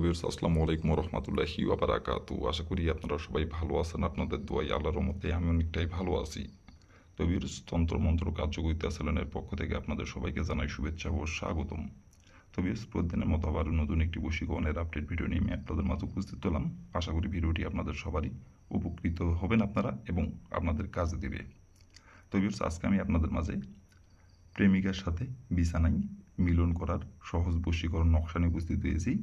Viewers আসসালামু আলাইকুম ওয়া রাহমাতুল্লাহি ওয়া বারাকাতুহু। আশা করি আপনারা সবাই ভালো আছেন। আপনাদের দোয়ায় আল্লাহর রহমতে আমি অনেকটাই ভালো আছি। তো ভিউয়ার্স তন্ত্রমন্ত্র কার্যকরিতা চ্যানেলের পক্ষ থেকে আপনাদের সবাইকে জানাই শুভেচ্ছা ও স্বাগতম। তো ভিউয়ার্স প্রতিদিনের মতো আবার নতুন একটি বশীকরণের আপডেট ভিডিও নিয়ে আমি আপনাদের মাঝে উপস্থিত হলাম। আশা করি ভিডিওটি আপনাদের সবারই উপকৃত হবেন আপনারা এবং আপনাদের কাজে দেবে। তো ভিউয়ার্স আজকে আমি আপনাদের মাঝে প্রেমিকার সাথে বিছানায় মিলন করার সহজ বশীকরণ নকশা নিয়ে উপস্থিত হয়েছি।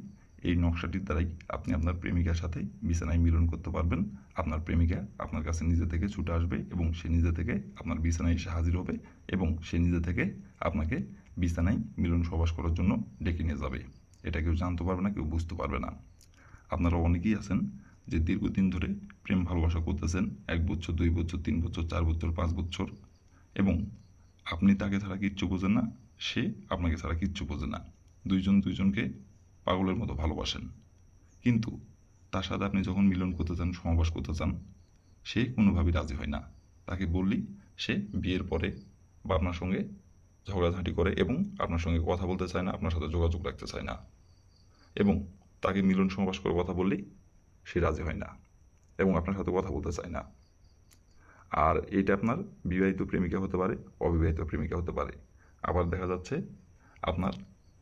এই নকশাটির দ্বারাই আপনি আপনার প্রেমিকার সাথে বিছানায় মিলন করতে পারবেন। আপনার প্রেমিকা আপনার কাছে নিজে থেকে ছুটে আসবে এবং সে নিজে থেকে আপনার বিছানায় এসে হাজির হবে এবং সে নিজে থেকে আপনাকে বিছানায় মিলন সহবাস করার জন্য ডেকে নিয়ে যাবে। এটা কেউ জানতে পারবে না, কেউ বুঝতে পারবে না। আপনারা অনেকেই আছেন যে দীর্ঘদিন ধরে প্রেম ভালোবাসা করতেছেন, 1 বছর 2 বছর 3 বছর 4 বছর 5 বছর, এবং আপনি তাকে ছাড়া কিচ্ছু বোঝেন না, সে আপনাকে ছাড়া কিচ্ছু বোঝে না। দুইজন দুইজনকে পাগলের মতো ভালোবাসেন, কিন্তু তার সাথে আপনি যখন মিলন করতে চান, সহবাস করতে চান, সে কোনোভাবেই রাজি হয় না। তাকে বললেই সে বিয়ের পরে বা আপনার সঙ্গে ঝগড়াঝাঁটি করে এবং আপনার সঙ্গে কথা বলতে চায় না, আপনার সাথে যোগাযোগ রাখতে চায় না, এবং তাকে মিলন সহবাস করে কথা বললেই সে রাজি হয় না এবং আপনার সাথে কথা বলতে চায় না। আর এটা আপনার বিবাহিত প্রেমিকা হতে পারে, অবিবাহিত প্রেমিকা হতে পারে। আবার দেখা যাচ্ছে আপনার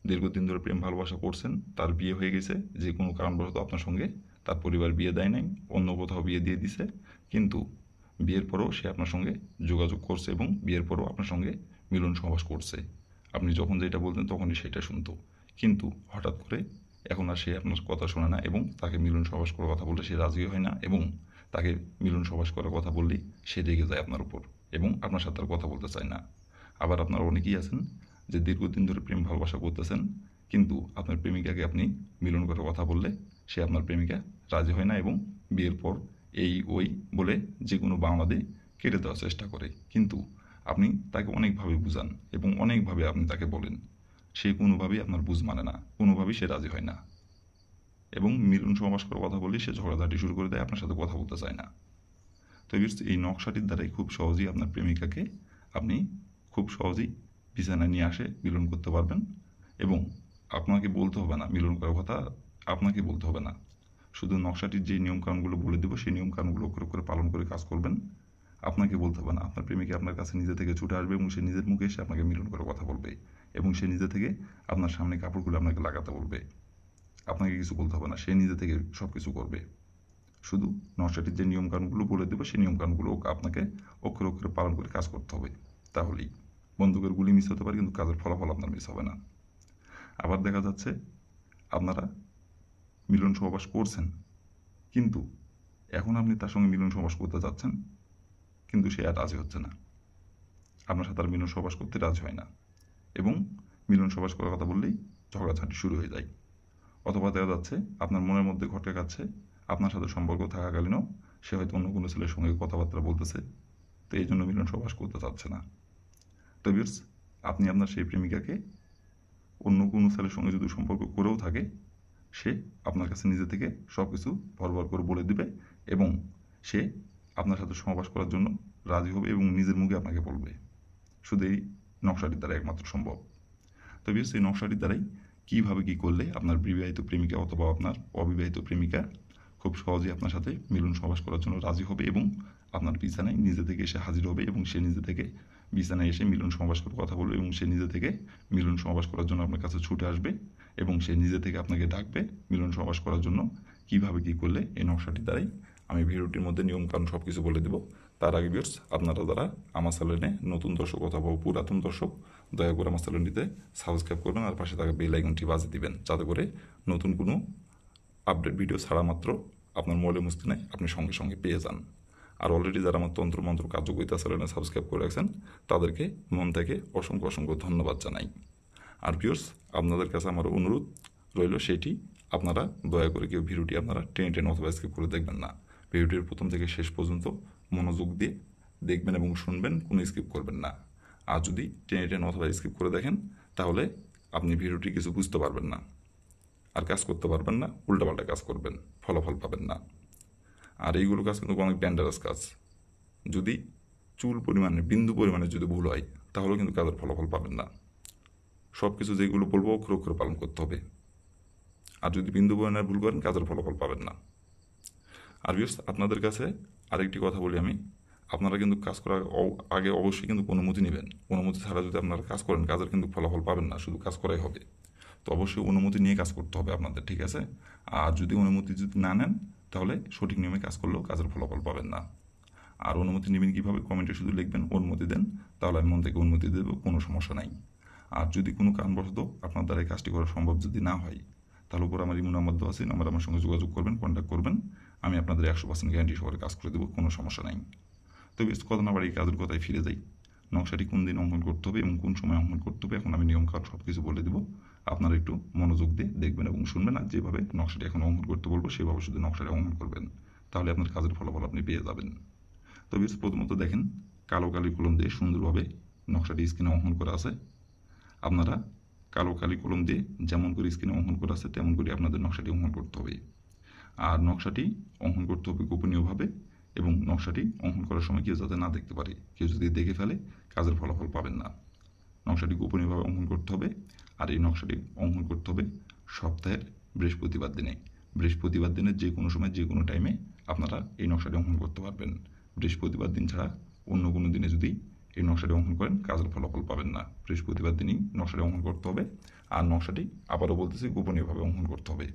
দীর্ঘদিন ধরে প্রেম ভালোবাসা করছেন, তার বিয়ে হয়ে গেছে, যে কোনো কারণবশত আপনার সঙ্গে তার পরিবার বিয়ে দেয় নাই, অন্য কোথাও বিয়ে দিয়ে দিছে, কিন্তু বিয়ের পরেও সে আপনার সঙ্গে যোগাযোগ করছে এবং বিয়ের পরেও আপনার সঙ্গে মিলন সহবাস করছে। আপনি যখন যেটা বলতেন তখনই সেটা শুনতো, কিন্তু হঠাৎ করে এখন আর সে আপনার কথা শোনে না এবং তাকে মিলন সহবাস করার কথা বললে সে রাজি হয় না, এবং তাকে মিলন সহবাস করার কথা বললেই সে রেগে যায় আপনার উপর এবং আপনার সাথে আর কথা বলতে চায় না। আবার আপনারা অনেকেই আছেন যে দীর্ঘদিন ধরে প্রেম ভালোবাসা করতেছেন, কিন্তু আপনার প্রেমিকাকে আপনি মিলন করার কথা বললে সে আপনার প্রেমিকা রাজি হয় না এবং বিয়ের পর এই ওই বলে যে কোনো বাহানা দিয়ে কেটে দেওয়ার চেষ্টা করে। কিন্তু আপনি তাকে অনেকভাবে বুঝান এবং অনেকভাবে আপনি তাকে বলেন, সে কোনোভাবেই আপনার বুঝ মানে না, কোনোভাবেই সে রাজি হয় না, এবং মিলন সহবাস করার কথা বললে সে ঝগড়াঝাটি শুরু করে দেয়, আপনার সাথে কথা বলতে চায় না। তো এই নকশাটির দ্বারাই খুব সহজেই আপনার প্রেমিকাকে আপনি খুব সহজেই বিছানায় নিয়ে আসে মিলন করতে পারবেন, এবং আপনাকে বলতে হবে না মিলন করার কথা, আপনাকে বলতে হবে না। শুধু নকশাটির যে নিয়মকানুনগুলো বলে দেবো সেই নিয়মকানুনগুলো করে পালন করে কাজ করবেন। আপনাকে বলতে হবে না, আপনার প্রেমিকা আপনার কাছে নিজে থেকে ছুটে আসবে এবং সে নিজের মুখে এসে আপনাকে মিলন করার কথা বলবে এবং সে নিজে থেকে আপনার সামনে কাপড়গুলো আপনাকে লাগাতে বলবে। আপনাকে কিছু বলতে হবে না, সে নিজে থেকে সব কিছু করবে। শুধু নকশাটির যে নিয়মকানুনগুলো বলে দেবো সেই নিয়মকানুনগুলো আপনাকে অক্ষরে অক্ষরে পালন করে কাজ করতে হবে। তাহলেই বন্দুকের গুলি মিস হতে পারে কিন্তু কাজের ফলাফল আপনার মিস হবে না। আবার দেখা যাচ্ছে আপনারা মিলন সহবাস করছেন, কিন্তু এখন আপনি তার সঙ্গে মিলন সহবাস করতে যাচ্ছেন, কিন্তু সে আর রাজি হচ্ছে না, আপনার সাথে আর মিলন সহবাস করতে রাজি হয় না, এবং মিলন সহবাস করার কথা বললেই ঝগড়াঝাঁটি শুরু হয়ে যায়। অথবা দেখা যাচ্ছে আপনার মনের মধ্যে ঘটে যাচ্ছে আপনার সাথে সম্পর্ক থাকাকালীনও সে হয়তো অন্য কোনো ছেলের সঙ্গে কথাবার্তা বলতেছে, তো এই জন্য মিলন সহবাস করতে চাচ্ছে না। তো ভিউয়ার্স, আপনি আপনার সেই প্রেমিকাকে অন্য কোনো ছেলের সঙ্গে যদি সম্পর্ক করেও থাকে, সে আপনার কাছে নিজে থেকে সব কিছু ভরভর করে বলে দিবে এবং সে আপনার সাথে সহবাস করার জন্য রাজি হবে এবং নিজের মুখে আপনাকে বলবে। শুধু এই নকশাটির দ্বারা একমাত্র সম্ভব। তো ভিউয়ার্স, এই নকশাটির দ্বারাই কীভাবে কী করলে আপনার বিবাহিত প্রেমিকা অথবা আপনার অবিবাহিত প্রেমিকা খুব সহজেই আপনার সাথে মিলন সহবাস করার জন্য রাজি হবে এবং আপনার বিছানায় নিজে থেকে এসে হাজির হবে এবং সে নিজে থেকে বিছানায় এসে মিলন সহবাস করে কথা বলবে এবং সে নিজে থেকে মিলন সহবাস করার জন্য আপনার কাছে ছুটে আসবে এবং সে নিজে থেকে আপনাকে ডাকবে মিলন সহবাস করার জন্য। কীভাবে কী করলে এই নকশাটির দ্বারাই আমি ভিডিওটির মধ্যে নিয়মকানুন সব কিছু বলে দেবো। তার আগে ভিউয়ার্স, আপনারা যারা আমার চ্যানেলে নতুন দর্শক অথবা পুরাতন দর্শক, দয়া করে আমার চ্যানেলটিতে সাবস্ক্রাইব করবেন আর পাশে থাকা বেল আইকনটি বাজিয়ে দিবেন, যাতে করে নতুন কোনো আপডেট ভিডিও ছাড়া মাত্র আপনার মোবাইলের মুস্তিনায় আপনি সঙ্গে সঙ্গে পেয়ে যান। আর অলরেডি যারা আমার তন্ত্রমন্ত্র কার্যকরিতা চ্যানেলে সাবস্ক্রাইব করে রাখছেন তাদেরকে মন থেকে অসংখ্য অসংখ্য ধন্যবাদ জানাই। আর ভিউয়ার্স, আপনাদের কাছে আমার অনুরোধ রইল সেটি, আপনারা দয়া করে কেউ ভিডিওটি আপনারা টেনে টেনে অথবা স্কিপ করে দেখবেন না। ভিডিওটির প্রথম থেকে শেষ পর্যন্ত মনোযোগ দিয়ে দেখবেন এবং শুনবেন, কোনো স্কিপ করবেন না। আর যদি টেনে টেনে অথবা স্কিপ করে দেখেন তাহলে আপনি ভিডিওটি কিছু বুঝতে পারবেন না আর কাজ করতে পারবেন না, উল্টাপাল্টা কাজ করবেন, ফলাফল পাবেন না। আর এইগুলো কাজ কিন্তু অনেক ডেঞ্জারাস কাজ। যদি চুল পরিমাণে বিন্দু পরিমাণে যদি ভুল হয় তাহলেও কিন্তু কাজের ফলাফল পাবেন না। সব কিছু যেগুলো বলবো অক্ষরে অক্ষরে পালন করতে হবে। আর যদি বিন্দু পরিমাণের ভুল করেন কাজের ফলাফল পাবেন না। আর ভিউয়ার্স, আপনাদের কাছে আরেকটি কথা বলি আমি, আপনারা কিন্তু কাজ করার আগে অবশ্যই কিন্তু অনুমতি নেবেন। অনুমতি ছাড়া যদি আপনারা কাজ করেন কাজের কিন্তু ফলাফল পাবেন না, শুধু কাজ করাই হবে। তো অবশ্যই অনুমতি নিয়ে কাজ করতে হবে আপনাদের, ঠিক আছে? আর যদি অনুমতি যদি না নেন তাহলে সঠিক নিয়মে কাজ করলেও কাজের ফলাফল পাবেন না। আর অনুমতি নেবেন কীভাবে? কমেন্টে শুধু লিখবেন অনুমতি দেন, তাহলে আমি মন থেকে অনুমতি দেবো, কোনো সমস্যা নাই। আর যদি কোনো কারণবশত আপনার দ্বারা এই কাজটি করা সম্ভব যদি না হয়, তাহলে উপর আমার ইমো নাম্বার দেওয়া আছে, নাম্বার আমার সঙ্গে যোগাযোগ করবেন, কন্ট্যাক্ট করবেন, আমি আপনাদের 100% গ্যারান্টি সহকারে কাজ করে দেবো, কোনো সমস্যা নাই। তো বেশ কথা না বাড়ি কাজের কথায় ফিরে যাই। নকশাটি কোন দিন অঙ্কন করতে হবে এবং কোন সময় অঙ্কন করতে হবে এখন আমি নিয়মকানুন সব কিছু বলে দেবো। আপনারা একটু মনোযোগ দিয়ে দেখবেন এবং শুনবেন, আর যেভাবে নকশাটি এখন অঙ্কন করতে বলবো সেভাবে শুধু নকশাটি অঙ্কন করবেন, তাহলে আপনার কাজের ফলাফল আপনি পেয়ে যাবেন। তো বেশ প্রথমত দেখেন, কালো কালি কলম দিয়ে সুন্দরভাবে নকশাটি স্ক্রিনে অঙ্কন করা আছে। আপনারা কালো কালি কলম দিয়ে যেমন করে স্ক্রিনে অঙ্কন করা আছে তেমন করে আপনাদের নকশাটি অঙ্কন করতে হবে। আর নকশাটি অঙ্কন করতে হবে গোপনীয়ভাবে, এবং নকশাটি অঙ্কন করার সময় কেউ যাতে না দেখতে পারে। কেউ যদি দেখে ফেলে কাজের ফলাফল পাবেন না। নকশাটি গোপনীয়ভাবে অঙ্কন করতে হবে। আর এই নকশাটি অঙ্কন করতে হবে সপ্তাহের বৃহস্পতিবার দিনে। বৃহস্পতিবার দিনের যে কোনো সময় যে কোনো টাইমে আপনারা এই নকশাটি অঙ্কন করতে পারবেন। বৃহস্পতিবার দিন ছাড়া অন্য কোনো দিনে যদি এই নকশাটি অঙ্কন করেন কাজের ফলাফল পাবেন না। বৃহস্পতিবার দিনই নকশাটি অঙ্কন করতে হবে। আর নকশাটি আবারও বলতেছি গোপনীয়ভাবে অঙ্কন করতে হবে।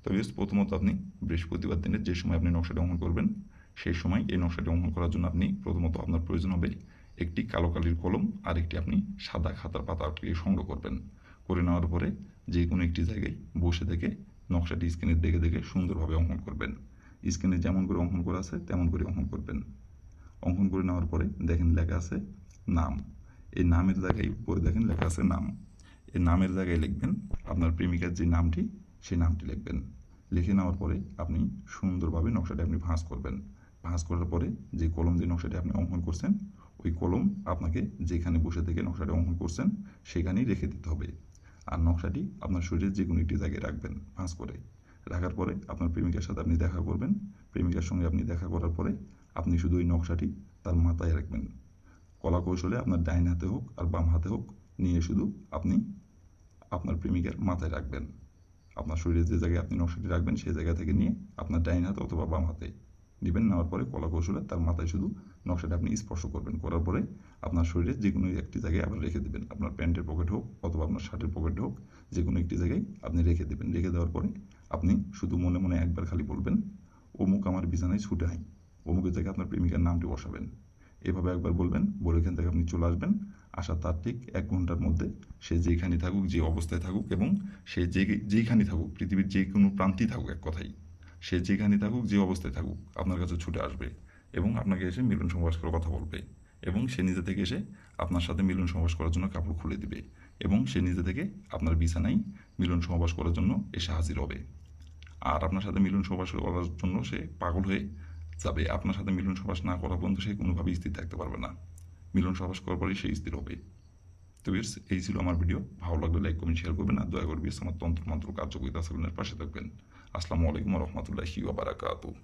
তবে প্রথমত আপনি বৃহস্পতিবার দিনের যে সময় আপনি নকশাটি অঙ্কন করবেন সেই সময় এই নকশাটি অঙ্কন করার জন্য আপনি প্রথমত আপনার প্রয়োজন হবে একটি কালো কালির কলম আর একটি আপনি সাদা খাতার পাতাটি সংগ্রহ করবেন। করে নেওয়ার পরে যে কোনো একটি জায়গায় বসে থেকে নকশাটি স্ক্রিনে দেখে দেখে সুন্দরভাবে অঙ্কন করবেন। স্ক্রিনে যেমন করে অঙ্কন করা আছে তেমন করে অঙ্কন করবেন। অঙ্কন করে নেওয়ার পরে দেখেন লেখা আছে নাম। এই নামের জায়গায় উপরে দেখেন লেখা আছে নাম। এই নামের জায়গায় লিখবেন আপনার প্রেমিকার যে নামটি সেই নামটি লিখবেন। লিখে নেওয়ার পরে আপনি সুন্দরভাবে নকশাটি আপনি ভাঁজ করবেন। ভাঁজ করার পরে যে কলম দিয়ে নকশাটি আপনি অঙ্কন করছেন ওই কলম আপনাকে যেখানে বসে থেকে নকশাটি অঙ্কন করছেন সেখানেই রেখে দিতে হবে। আর নকশাটি আপনার শরীরের যে কোনো একটি জায়গায় রাখবেন ভাঁজ করে। রাখার পরে আপনার প্রেমিকার সাথে আপনি দেখা করবেন। প্রেমিকার সঙ্গে আপনি দেখা করার পরে আপনি শুধু ওই নকশাটি তার মাথায় রাখবেন। কলা কৌশলে আপনার ডাইন হাতে হোক আর বাম হাতে হোক নিয়ে শুধু আপনি আপনার প্রেমিকার মাথায় রাখবেন। আপনার শরীরে যে জায়গায় আপনি নকশাটি রাখবেন সেই জায়গা থেকে নিয়ে আপনার ডাইন হাতে অথবা বাম হাতে নেবেন। নেওয়ার পরে কলা কৌশলে তার মাথায় শুধু নকশাটা আপনি স্পর্শ করবেন। করার পরে আপনার শরীরে যে কোনো একটি জায়গায় আবার রেখে দেবেন। আপনার প্যান্টের পকেট হোক অথবা আপনার শার্টের পকেট হোক যে কোনো একটি জায়গায় আপনি রেখে দেবেন। রেখে দেওয়ার পরে আপনি শুধু মনে মনে একবার খালি বলবেন অমুক আমার বিছানায় ছুটে আয়। অমুকের জায়গায় আপনার প্রেমিকার নামটি বসাবেন। এভাবে একবার বলবেন, বলে এখান থেকে আপনি চলে আসবেন। আসার তার ঠিক 1 ঘন্টার মধ্যে সে যেখানে থাকুক যে অবস্থায় থাকুক এবং সে যেইখানে থাকুক পৃথিবীর যে কোনো প্রান্তেই থাকুক, এক কথাই সে যেখানে থাকুক যে অবস্থায় থাকুক আপনার কাছে ছুটে আসবে এবং আপনাকে এসে মিলন সমাবেশ করার কথা বলবে। এবং সে নিজে থেকে এসে আপনার সাথে মিলন সমাবেশ করার জন্য কাপড় খুলে দিবে এবং সে নিজে থেকে আপনার বিছানায় মিলন সমাবেশ করার জন্য এসে হাজির হবে। আর আপনার সাথে মিলন সমাবেশ করার জন্য সে পাগল হয়ে যাবে। আপনার সাথে মিলন সমাবেশ না করা পর্যন্ত সে কোনোভাবেই স্থির থাকতে পারবে না। মিলন সমাবেশ করার পরেই সে স্থির হবে। তো বেশ, এই ছিল আমার ভিডিও। ভালো লাগলে লাইক কমেন্ট শেয়ার করবেন। আর দয়া করে বেশ আমার তন্ত্র মন্ত্র কার্যকরিতা চ্যানেলের পাশে থাকবেন। আসসালামু আলাইকুম ওয়া রাহমাতুল্লাহি ওয়া বারাকাতুহু।